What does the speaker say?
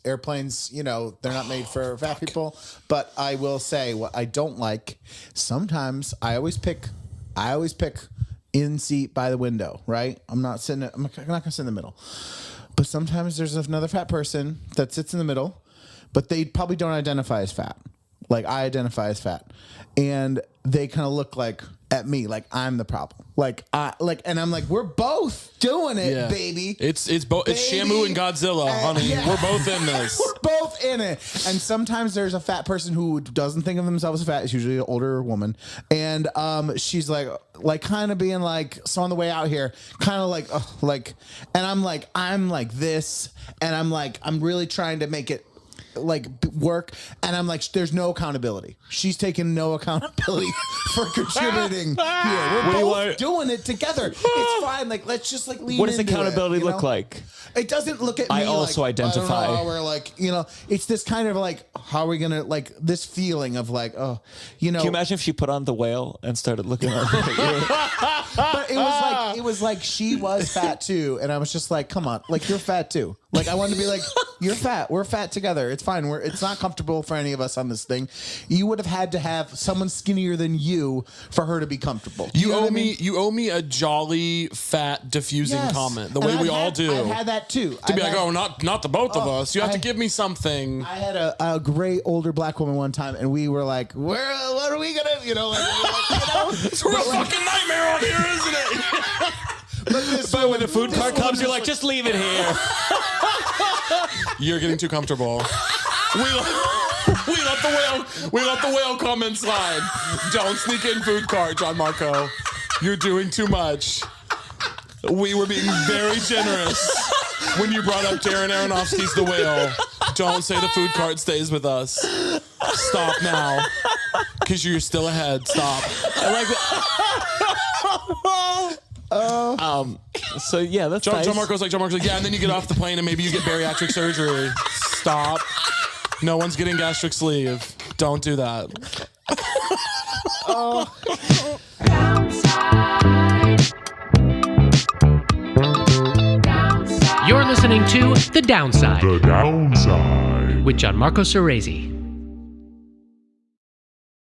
airplanes, they're not made for fat people. But I will say what I don't like. Sometimes I always pick in seat by the window, right? I'm not going to sit in the middle. But sometimes there's another fat person that sits in the middle, but they probably don't identify as fat. Like I identify as fat, and they kind of look at me like I'm the problem. And I'm like, we're both doing it, baby. It's both. It's Shamu and Godzilla, honey. Yeah. We're both in this. We're both in it. And sometimes there's a fat person who doesn't think of themselves as fat. It's usually an older woman, and she's like kind of being like, so on the way out here, kind of and I'm like this, and I'm really trying to make it work, and I'm like, there's no accountability. She's taking no accountability for contributing here. We're both doing it together. It's fine. Let's just lean What does into accountability it, look like? It doesn't look at me. I also identify. I don't know, we're it's this kind of how are we gonna this feeling of Can you imagine if she put on the whale and started looking at you? But it was like she was fat too, and I was just like, come on, you're fat too. I wanted to be like, you're fat. We're fat together. It's fine. It's not comfortable for any of us on this thing. You would have had to have someone skinnier than you for her to be comfortable. You owe me a jolly, fat, diffusing comment. The way we all do. I had that too. To be not the both of us. You have to give me something. I had a great older black woman one time, and we were like, what are we gonna, It's a real fucking nightmare out here, isn't it? But when the food cart comes, you're like, just leave it here. You're getting too comfortable. We let the whale comment slide. Don't sneak in food cart, Gianmarco. You're doing too much. We were being very generous when you brought up Darren Aronofsky's The Whale. Don't say the food cart stays with us. Stop now. Because you're still ahead. Stop. I like that. So yeah, that's nice. Gianmarco's like, yeah, and then you get off the plane and maybe you get bariatric surgery. Stop. No one's getting gastric sleeve. Don't do that. You're listening to The Downside. The Downside. With Gianmarco Soresi.